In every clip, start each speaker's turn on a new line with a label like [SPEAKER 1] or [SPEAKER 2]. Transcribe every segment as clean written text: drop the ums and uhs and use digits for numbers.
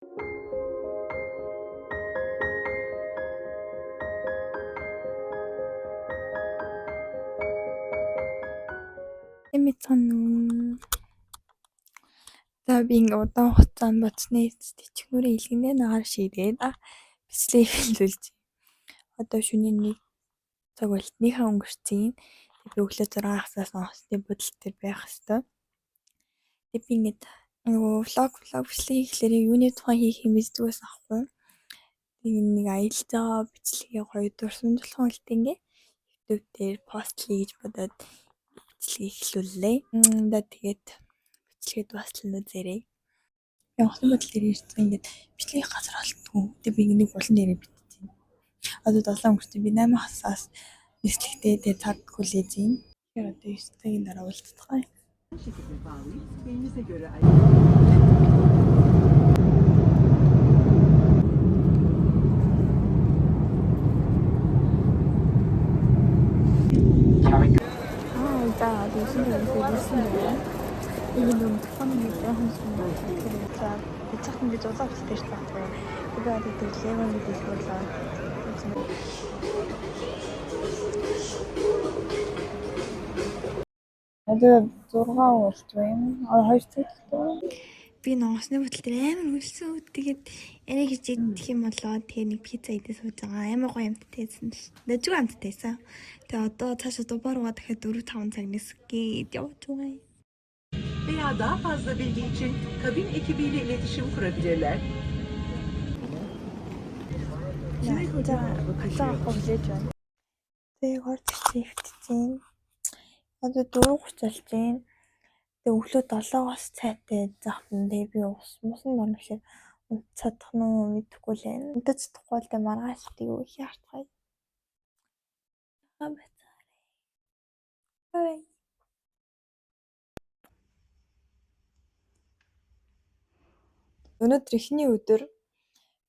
[SPEAKER 1] Эмицэн за би ингээ удаан хугацаанд бодсны тэчгүүрээ илгэнээ нагаар шийдээд бичлэг хэлүүлж одоо шөнийн 1 цаг болтныхаа өнгөрцөн. Би өглөө 6-аас сонсны бодол төр байх хэвээр. Би ингээд нөгөө влог бичлэг хийхлээр юуны тухай хийх юм бэ зүгээс авахгүй. Нэг аялал заа бичлэгээ гоё дурсамж болгон үлдээ ингээ YouTube дээр постлъя гэж бодоод бичлэгийг эхлүүллээ. Тэгээд бичлэгээ дууссан үзээрэй. Явахны бодол дээр ирсэн ингээд бичлэгийн газар алдгүй. Би нэг булан дээрээ битсэн. Одоо 7 өнгөрсөн. Би 8 хасаас нислэгтээ дээр цаг хүлээж юм. Тэгэхээр одоо 9 цагийн дараа уулзцгаая. За дүүсэн дээр энэ юм телефон нэг хэмжээ байна. Би цахим гэж улаан устай ч багтаа. Би одоо тэглэвэн гэж хэлбэлээ. Одоо 6 уулт байна. 2 цаг л. Би ноосны бүтэл дээр амар хөлсөн. Тэгээд яриа хийж идэх юм болоо. Тэгээ нэг пицца идэж сууж байгаа. Амар гоё амттайсэн ш. Дэжгүй амттайсан. Тэгээ одоо цаашаа дубааруугаа дахиад 4-5 цаг нэсгээд явж байгаа.
[SPEAKER 2] Veya daha fazla bilgi için kabin ekibiyle iletişim kurabilirler.
[SPEAKER 1] Тэгээ горд хэвтчихээн. Одоо 4:30 болж байна. Тэгээ өглөө 7-оос цайтай завхан. Тэгээ би ус мусан дорно гэхээр унтцадах нь мэдэхгүй л байна. Унтаж чадахгүй л дээ маргааш тэгээ үхий хартгая. Бай. Өнөөдөр эхний өдөр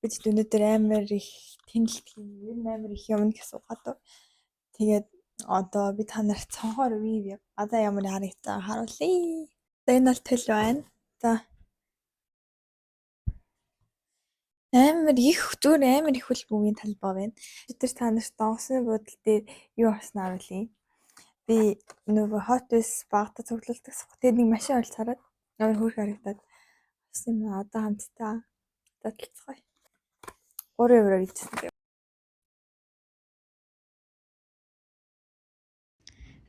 [SPEAKER 1] бид өнөөдөр амар их тэнэлт юм. Ер нь амар их юм асуугаад. Тэгээд одоо би та нарт цонхоор вив одоо ямар харагдсан харуулъя. За энэ бол тэл байна. За амар их зүгээр амар их хөлбөмбөгийн талбай байна. Тэр та нарт донсны бодол дээр юу авснаа харуулъя. Би нөгөө Hot-Wheels багтаа цуглуулдаг. Тэгээд нэг машин олж хараад амар хөөрхөн харагдаад юм одоо хамтдаа таталцгаая. 3 евро гэсэн.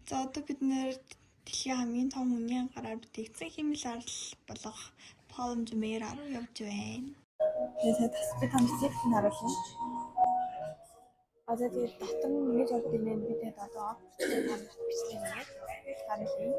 [SPEAKER 1] За одоо бид нэр дэлхийн хамгийн том үнийн гараар бүтээгдсэн хэмэл арал болох Полмжмээр 10 явж байна. Тэгээд би тамцыг харуулна. Одоо тэгээд дотор нь ингэж орд ирнэ бид одоо бичлэг хийгээд харуулъя.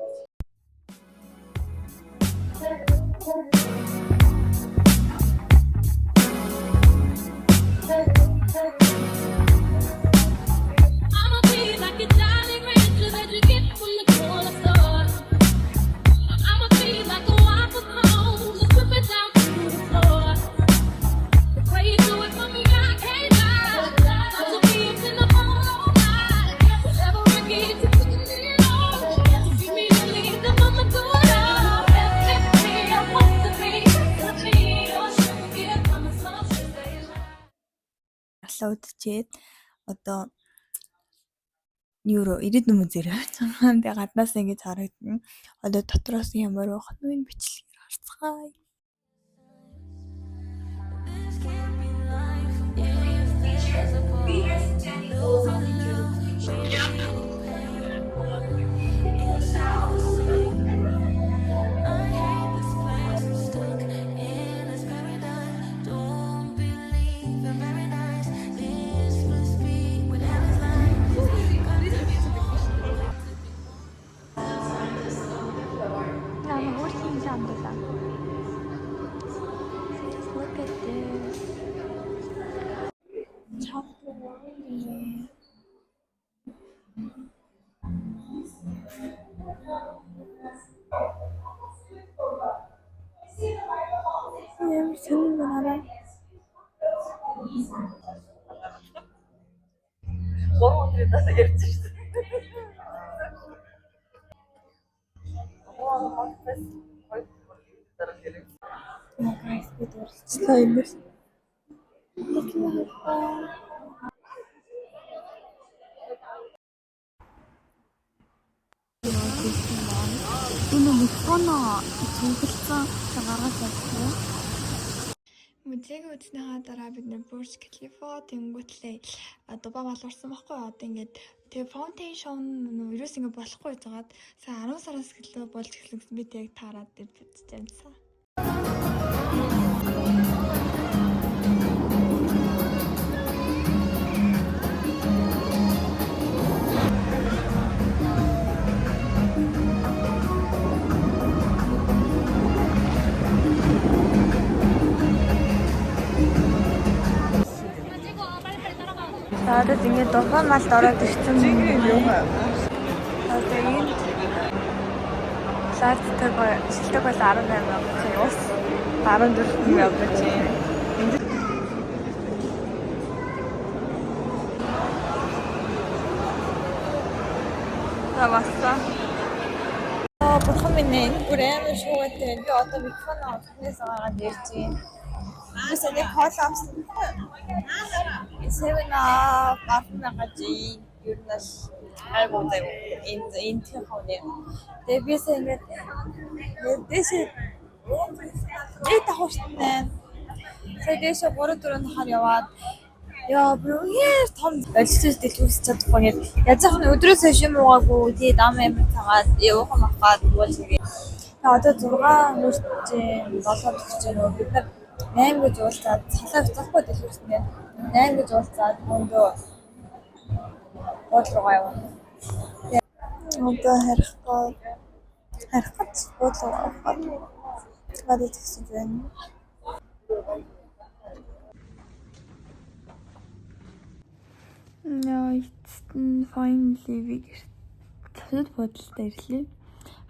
[SPEAKER 1] Удчээд одоо евро 90 мөзөр цангаан дээр гаднаас ингэж харагдана. Одоо дотроос ямар байх нь бичлэгээр харцгаая. Look at this. Ямар сонир байна. Гурван өдрийн дараа ярьж шүү дээ. Guys, бид уралцлаа энэ. Энэ микрофоно цугласан гаргаж чадсан. Музейг үзснийхаа дараа бид нэр Burj Khalifa тэнгуүтлээ Дубай мал урсан байхгүй юу? Одоо ингээд тэгээ foundation ерөөс ингээд болохгүй байгаад сая 10 сараас эхлээ болж эхэлсэн гэсэн би тэг таарад үзчихсэн. Надад ингээд Дубай малд ороод ирсэн юм. Одоо энэ лаадтай шилдэг бол 18,000 ус 14,000 гэж байна. Таваасаа. Бурхан минь энэ бүр амар шуугатай. Би одоо микрофон авахнаас гараад ирж байна. Бисаа нэг хоол амсан. Сэвэн гавнагаж ер нь л айгуутай энэ тийм хавны. Тэгээ бисаа ингээд дэшээ тавчтай. Сэдэшээ 3-4 нахаар яваад яа броер том ажлыг дэлгүүрсэж чадахгүй нэг язах нь өдрөөс хойш юм уугаагүй тэгээд ам амир цагаад явах махаад бол тэгээд одоо 6 хүрчээ 7 хүрчээ нөө бид нар 8 гэж уулзаад цалаа бицахгүй дэлгүүрснээ 8 гэж уулзаад өндөө бодлогоо яваа. Одоо харих гэж бодлогоо гадаа тэгсэж байна. Яа, эцэст finally би цэцэд бодолтой ирлээ.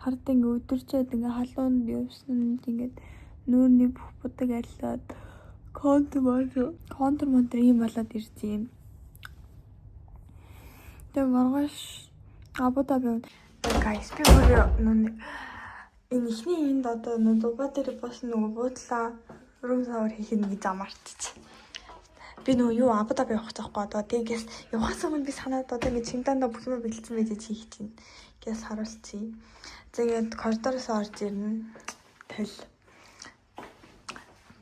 [SPEAKER 1] Хард ингээ өдөрчөөд ингээ халуунд явсан ингээд нүүрний бүх будаг аллаад контр монтер юм болоод ирж юм. Тэгээ маргааш Абу Даби guys би өөрөө энэ ихний энд одоо Дубай дээр бас нөгөө буудлаа рум савар хийх гэж амарчиж. Би нөгөө юу Абу Даби явах таахгүй одоо тэгээс явахаас өмнө би санаад одоо ингэ чемоданда бүх юм бэлдсэн байж хийх чинь гэж харуулчихъя. За ингээд коридороос орж ирнэ. Тэл.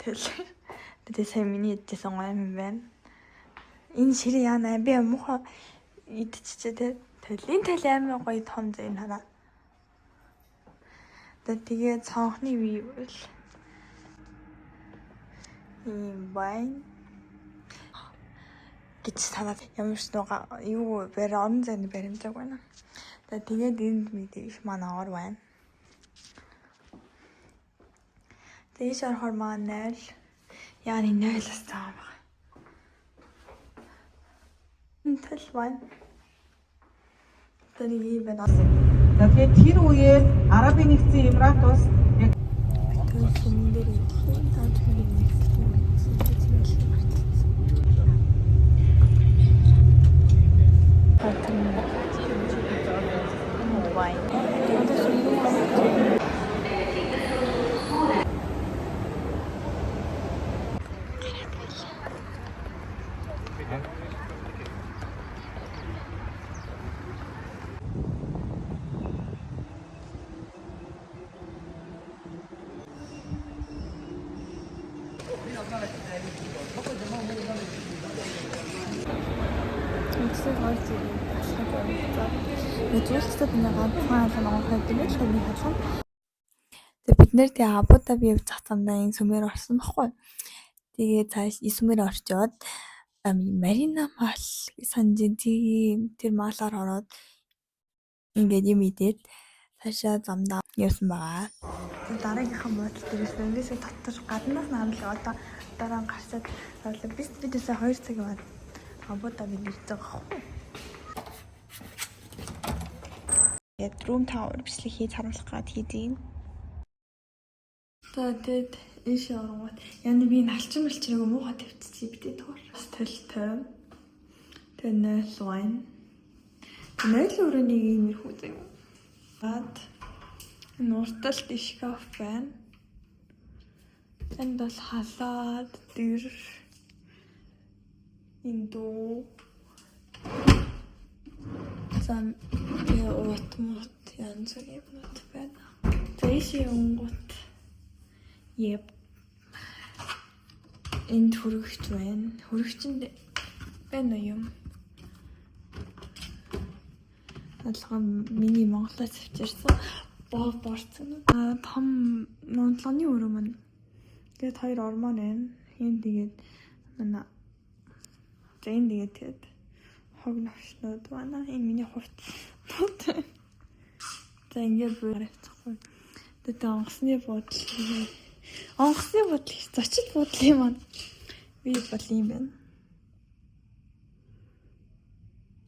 [SPEAKER 1] Тэгээ сайн миний идчихсэн гоё юм байна. Энэ ширээ яана би муухай идчихээ те. Тэлийн амар гоё том зэн хараа. Тэгээ цонхны вий бол ийм байн гэж санаад ямар ч нэг юу орон зайны баримтаг байна. Тэгээд энд мэдээж манай ор байна. Тэгж орохоор маань яаны 0-аас цаам байна. Энэ тэл байна. Тэгээд ийм байна.
[SPEAKER 2] За тэгээд тэр үеэр Арабын нэгдсэн Эмират улс яг
[SPEAKER 1] тэр тааж бид нэр тэгээ Абу Даби явж зах замдаа энэ сүмээр орсон баггүй. Тэгээ цааш сүмээр орчоод Марина мал санжин тэр малаар ороод ингээд юм идээд цаашаа замдаа явсан байгаа. Дараагийнхаа бодол дээрээс ингэсээ дотор гаднаас наамлаа одоо дараа гарчаад бидээсээ 2 цаг яваад Абу Даби ирж байгаа байхгүй. Тэгээд room tower бичлэг хийж харуулах гад хийдیں۔ Тэгээд ийш оронгууд яна би налчин малчрыг муухай тавьчихъя битээ тоор. Стэлтэй. Тэгээд 0 wine. 0 өрөөний иймэрхүү заяа. Бад нурталт шкаф байна. Энд бол халаад дэр индүү зам уут янз бүрийн юмнууд байна. Тэшээ онгот еп энд хөргөгч байна. Хөргөгчөнд байна юм. Алгам миний Монголоос авчирсан борцсон. Том нунтлагын өрөө маань. Тэгээд хоёр ормон байна. Энд тэгээд манай зэн тэгээд хог навчнууд байна. Энэ миний хувцас. За ингээд бүрээцхгүй. Тэгээд онгоцны буудлын зочид буудлын маань би бол юм байна.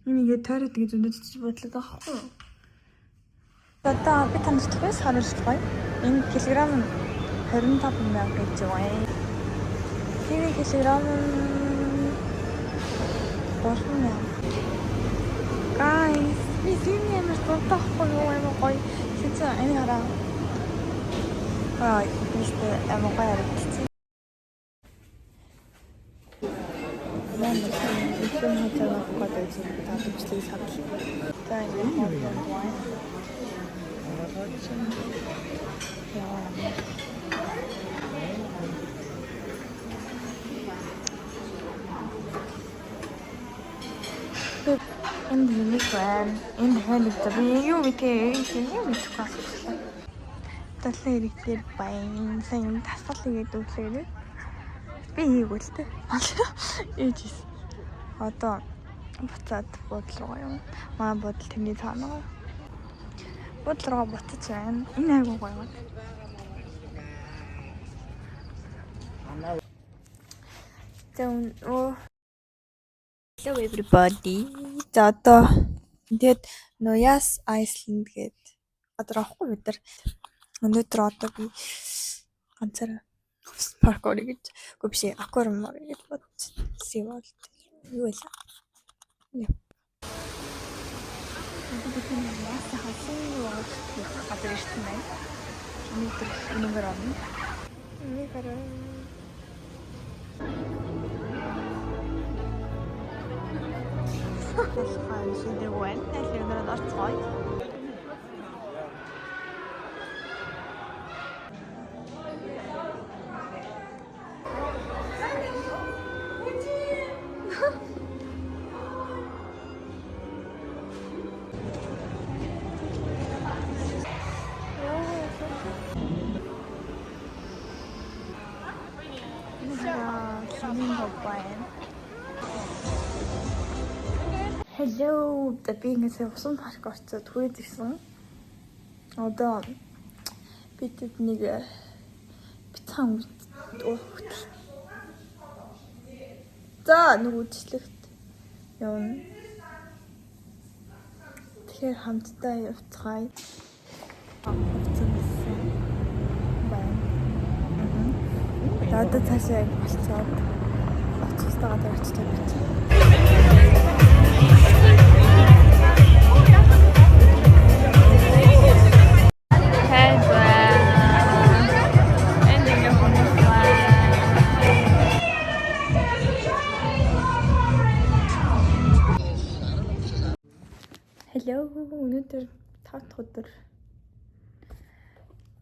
[SPEAKER 1] Энийг тойроод гэж зөндөж бодлоо таахгүй. Одоо би танд төгс харуулцгаая. Энэ килограмм 25,000 гэж байна. Тэр килограмм 3,000. Guys, би зүүнний амир дуртахгүй юу юм гоё. Хэцүү энэ хараа. Бистэй амир гоё харагдчих. Манай ихэнх хажуугаар гадаа зүйл татвчлыг садлаа. За энэ хоолой байна. Энд юмик байна. Энд хайлт би юу мэдээ. Талын ирэх дээр баян сайн тасгал хийгээд өглөө. Би хийггүй л дээ. Ээжис. Одоо буцаад буудлын руу юм. Манай буудал тэрний цаанаа. Буудлын руу буцаж байна. Энэ айгуу гоё юм. Hello everybody. За одоо тэгээд Noyas Iceland гээд одоо авахгүй бид нар өнөөдөр одоо би ганцаараа паркур гэж үгүй биш аквариум гэж бодсон. Сивол юу вэ? Яа. Бид нас хасан юу гадар ирсэн байна. Өнөөдөр өнөөр авна. Нэг хараа. Хаа шийдэ вэн талын орцгой. Hello, би ингээд усан парк орцоод хүрээд ирсэн. Одоо бид нэг бицхан хөтөл. За нэг үдшилтэд явна. Тэгэхээр хамтдаа явцгаая. Одоо цаашаа болцоод очихтойгоо тавьчихсан гэж. Hello, өнөөдөр 5 дахь өдөр.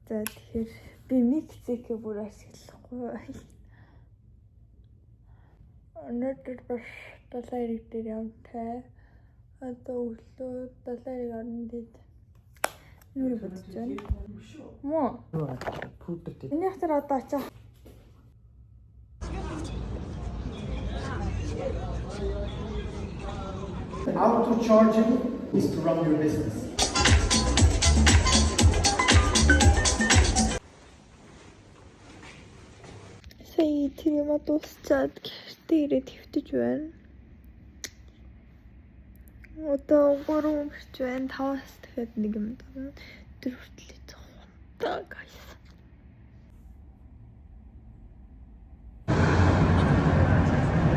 [SPEAKER 1] За тэгэхээр би микцэкээ бүр ашиглахгүй. Өнөөдөр бас долларыг дээр явтай. Одоо өглөө долларыг орно дээд. Юу бодож байна? Муу.
[SPEAKER 3] Пудр дээр.
[SPEAKER 1] Энэ ихтер одоо очоо.
[SPEAKER 3] How to charge it is to run your business.
[SPEAKER 1] Сая тэр юм дуусчаад гэртээ ирээд хэвтэж байна. Одоо 3 өмсч байна. 5-аас дахиад нэг юм даа. Тэр хүртэл идэх хунтаа guys.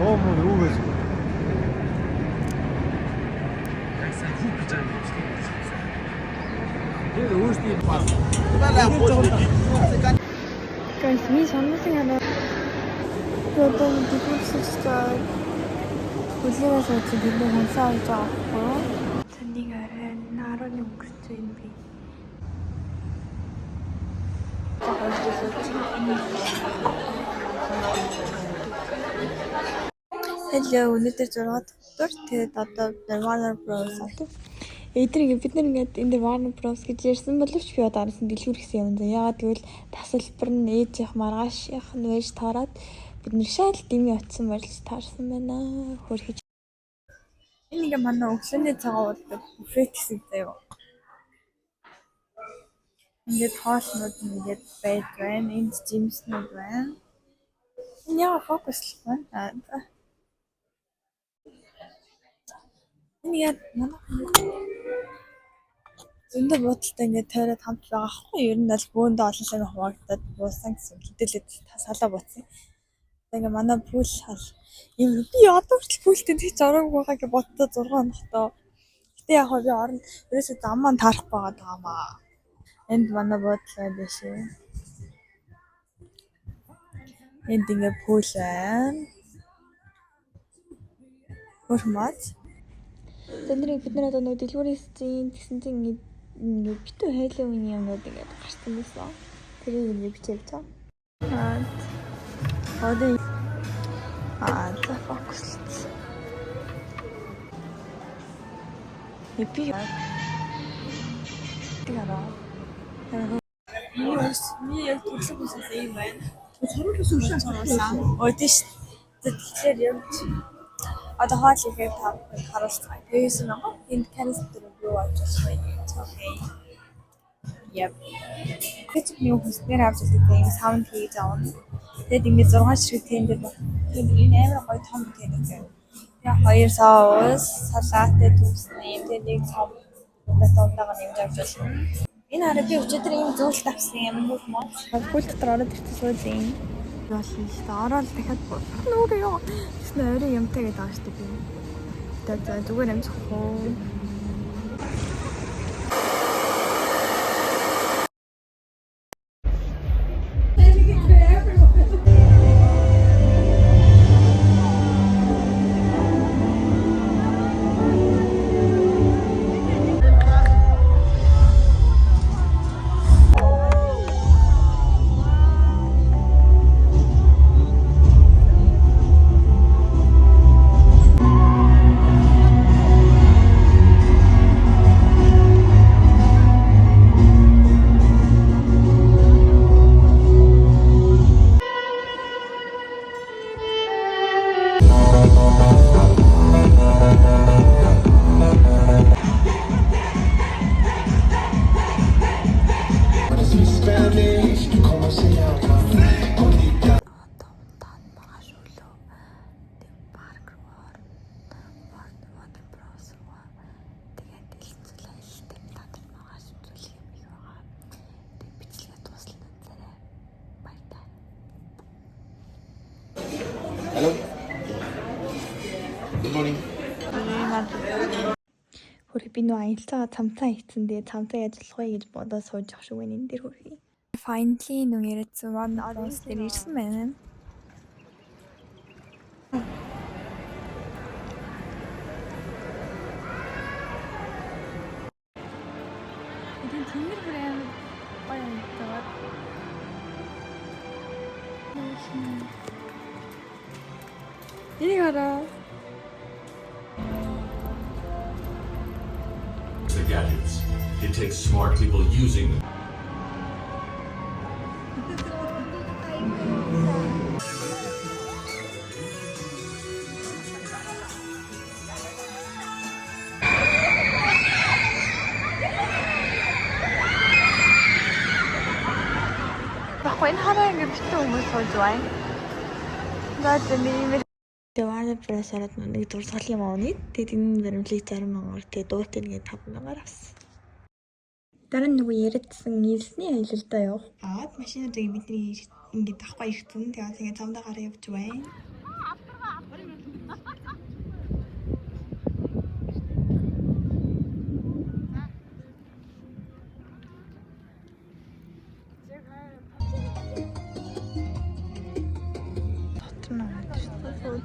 [SPEAKER 3] Оо мөн юу вэ?
[SPEAKER 1] Guys, Ми сонирхсан ханаа. Одоо дүүсэлтэй хүлээс очиж бидний хансаа авч байгаа байхгүй. Тэнийг арай 11 өнгөрч байна би. Hello, өнөөдөр 6 дахь өдөр. Тэгээд одоо Warner Bros. Бид нар ингээд энэ Warner Bros гэж ярьсан боловч би одоо араас нь дэлгүүр гэсэн юм заа. Яагаад гэвэл тасалбар нь ээжийнх маргаашийнх нь байж таарад бид нэр шал дими утсан болж таарсан байна. Хөрхиж. Энэ ингээ манай өглөөний цагаан уулдаг буфет гэсэн заяа. Ингээд хоолнууд ингээд байж байна. Энд жимснүүд байна. Энэ яа фокуслах байна. Энэ яа манай зөндөө бодолтой ингээд тойроод хамт байгаа хгүй. Ер нь аль бөөндөө олон сайн хуваагдаад буусан гэсэн хэдүүлээд салаа буцсан. Ингээ манай пүүл хал юм би одоо хүртэл пүүлтэй тийч ороогүй байгаа гэж боддоо 6 хоногтоо. Гэтэ яг би орон ерөөсөө замаа таарах байгаад байгаамаа. Энд манай бодол байдаг шээ. Энд ингээ пүүл байна. Хөрмөц. Бид нар одоо нэг дэлгүүрээс гэсэн чинь ингээ битүү Halloween юмнууд ингээ гарсан байсан. Тэрийг ингээ бичиж байгаа. Одоо за фокуслц. Эпи. Тэгаараа. Ми яг төрлөг үсээс юм байна.
[SPEAKER 3] Цоролос уушаа.
[SPEAKER 1] Одиш. Тэгэхээр яг одоо хаал ихээр та харуулцгаа. Тэгээс нэг энэ канистр руу авч байна. Окей. Яп. Тэцэг нэг хүснээр авч байгаа юм саунд хийж авна. Тэгэд ингээд 6 ширхэг тендер байна. Энэ амар гоё том тендер. Яг 2 соус, салаатай түснэ. Тэгээд нэг цом удаага нэмж авч байна. Энэ хараа би өчигдөр ийм зөвлөлт авсан юм уу? Пүүл дотор ороод ирсэн суулийн. Яасан л та ороод дахиад нүүрээ яа. Тэснэ орой юмтай гэдэг байгаа шүү дээ. Тэгээд зүгээр амжих уу.
[SPEAKER 3] Hello. Good morning.
[SPEAKER 1] Хөрхи би нөө аялцаа цамцаа хийцэн дээ цамцаа яаж болох вэ гэж бодоод сууж ах шиг байна энэ дэр хөрхи. Finally нөө яриадсан Warner Bros дээр ирсэн байна. Энэ тэнгэр брэнд гоё юм байна. Энийг хараа.
[SPEAKER 4] The gadgets. It takes smart people using them.
[SPEAKER 1] Багын хараа ингэ битүү хүмүүс сууж байна. Тэгээд Warner Bros-аар нэг дурсгал юм аавны. Тэгээд энэ баримлыг 60,000-аар тэгээд дуутал ингээд 5,000-аар авсан. Дараа нь нөгөө яриадсан нийлсний аялалдаа явах. Машинуудыг бидний ингээд давхаа ирсэн. Тэгээд ингээд замдаа гараа явж байна.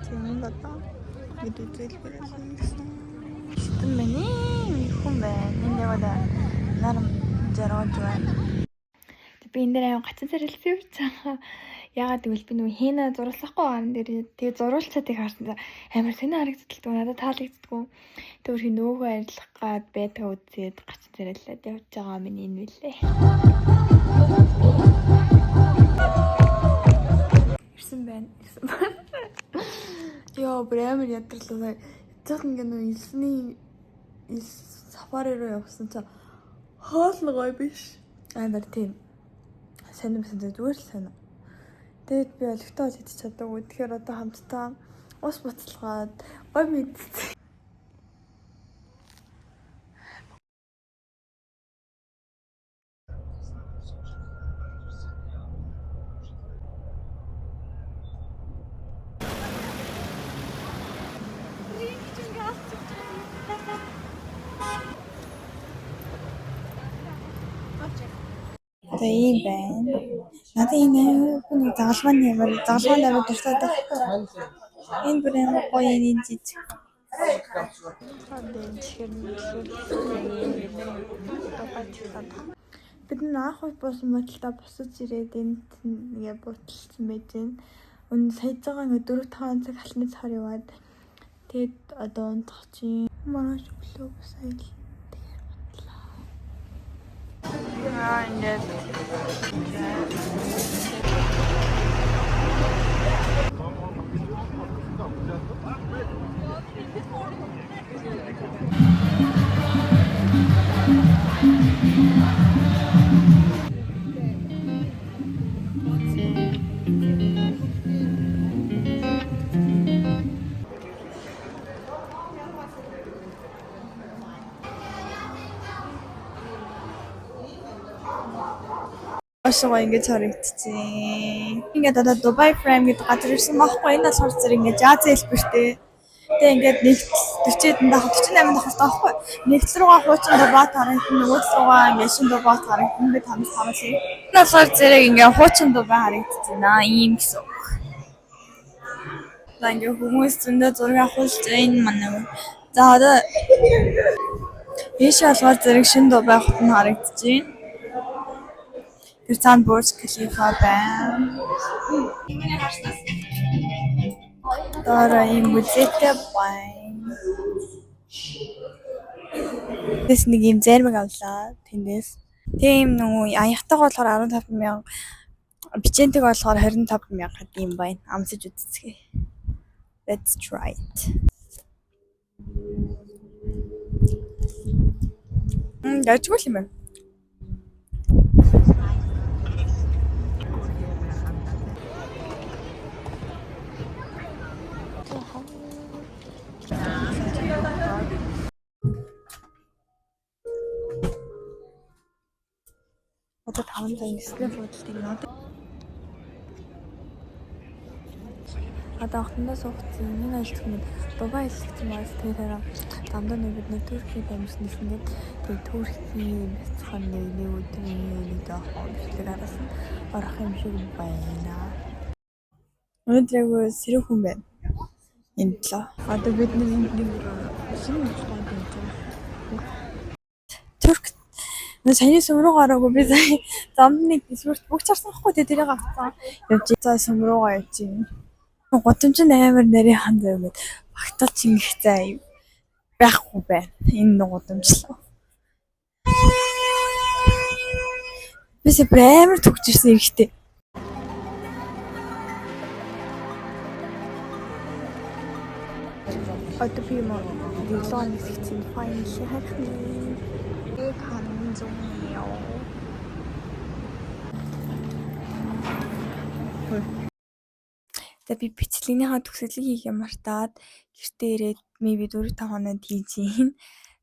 [SPEAKER 1] тийм байна. Мэдээж байсан гэсэн. Стэн мэний хүн байна. Энэ яваад нарам жаргаж байна. Би энэ дээр аяа гацсан зэрэлсэн юм цаа. Яагаад гэвэл би нөгөө хийнэ зурлахгүй байгаа юм дээр тэгээ зурулцаад их харсан. Амар сонио харагддаг. Надад таалагддаггүй. Тэр хин нөгөөгөө арилгах гад байдаг үзээд гацсан зэрэлээд явж байгаа миний энэ үлээ. Ирсэн байна. Яа, брээмэр ядрлаа. Яг ингэ нөө илсний сафари руу явсан цаа. Хоол гоё биш. Амар тийм. Сонирмсан зүгээр л сонио. Тэгээд би олигтой бол идэж чадаагүй. Тэгэхээр одоо хамтдаа ус буцалгаад гоё мэдээ. Одоо ийм байна. Надад энэ хүн загалмааны ямар загалмааны амар дуртай байхгүй. Энэ бүр амар гоё энэ жижиг. Бид анх буусан бодолтой босож ирээд энд ингээ буталсан байж байна. Өнө саяж байгаа ингээ 4-5 цаг хальны цаар яваад тэгээд одоо унтах чинь манай өглөө сайн л ингээд ашгаа ингэж харагдчихээн. Ингээд одоо Dubai Frame гэдэг газар ирсэн байхгүй. Энэ болохоор зэрэг ингээд Аз хэлбэртэй. Тэгээ ингээд нэг 40-д дахь 48 дахь таахгүй. Нэгдэл рүүгээ хуучин Дубайт харагдсан, нөгөөдөл рүүгээ ингээд шин Дубайт харагдсан. Би танаас харуулъя. Энэ болохоор зэрэг ингээд хуучин Дубай харагдчихна. Ийм гэсэн үг. За ингээд хүмүүс зөндөө зураг авахулж энэ манай. За одоо ийш болохоор зэрэг шин Дубай хотод харагдчихээн. Тэр цаанд Бурж Халифа байна. Дараа ийм музейтэй байна. Тэс нэг юм зармаг авлаа тэндээс. Тийм нөгөө аяхтайг болохоор 15,000, бичэнтэйг болохоор 25,000 гэдэг юм байна. Амсаж үзцгээе. Let's try it. Яжгүй юм байна. Одоо 5 цагийн дисплей фотолтыг нод. Одоо охтондоо суугцсан энэ ажилтнууд Дубай хэлсэн мас тэрээр дандаа нэг бидний Туркид амьснээс ингээд тэгээ Туркийн бяцхан нэг өдрийн нэг даахаа бичлэг араас орох юм шиг байна. Өнөөдөр сэрэг хүн байна. Энэ л. Одоо бид нэг шинэ нөхцөл байж байгаа. Турк саяны сүмрүү гараагүй би сая замны эсвэл бүх чарсан хгүй тэрийг авцсан. Явж цаа сүмрүүгээ явж юм. Гудамж амар нарийнхан зөөгээд багтал чингэх зай байхгүй байна. Энэ гудамжлаа. Бис амар төгж ирсэн ихтэй. Одоо би мөн дийлон хэсэгцэн файл харах нь. Хаан зумио. Би бичлэгийнхаа төгсгөлийг хийх юмартаад гэртээ ирээд maybe 4-5 хоноод хийж юм.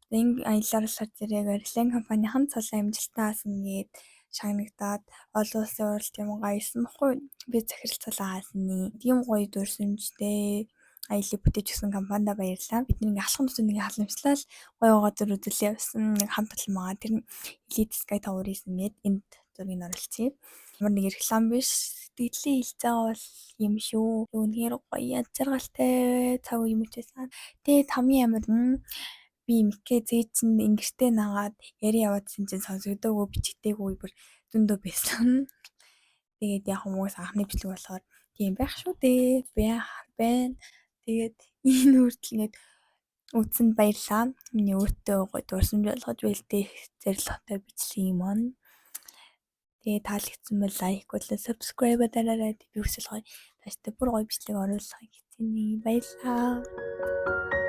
[SPEAKER 1] Энэ аялал сар зэрэг Airline компанийн цолын амжилтаас ингээд шагнагдаад олон улсын уралд юм гайсан баггүй. Би захиралцуулаа хаасны. Тийм гоё дурсамжтай аялал бүтээж өгсөн компанидаа баярлалаа. Бидний ингээ алхам тусад ингээ халамжлал гоё газар үзүүлээ явсан. Нэг хамт толмоо тэр Elite Sky Tower-ийн гээд энд зургийг оруулчихъя. Ямар нэг реклам биш. сэтгэлээ хэлж байгаа бол юм шүү. Үнэхээр гоё язаргалтай цаг үе юм чийсэн. Тэгээд хамгийн амар би Микээ зээ чинь ингэртэй нагаад яри яваадсэн чинь сонсогдоогүй бичгдээгүй бүр зөндөө байсан. Тэгээд яг хүмүүс анхны бичлэг болохоор тийм байх шүү дээ. Байна. Тэгээд энэ хүртэл ингээд үзсэнд баярлалаа. Миний өөртөө гоё дурсамж болгож байлтээ зэрлэгтэй бичлэг юм аа. Тэгээ таалагдсан бол лайк болон subscribe дараарай. Би хүсэл гоё тааштай бүр гоё бичлэг оруулахыг хүсэний баярлалаа.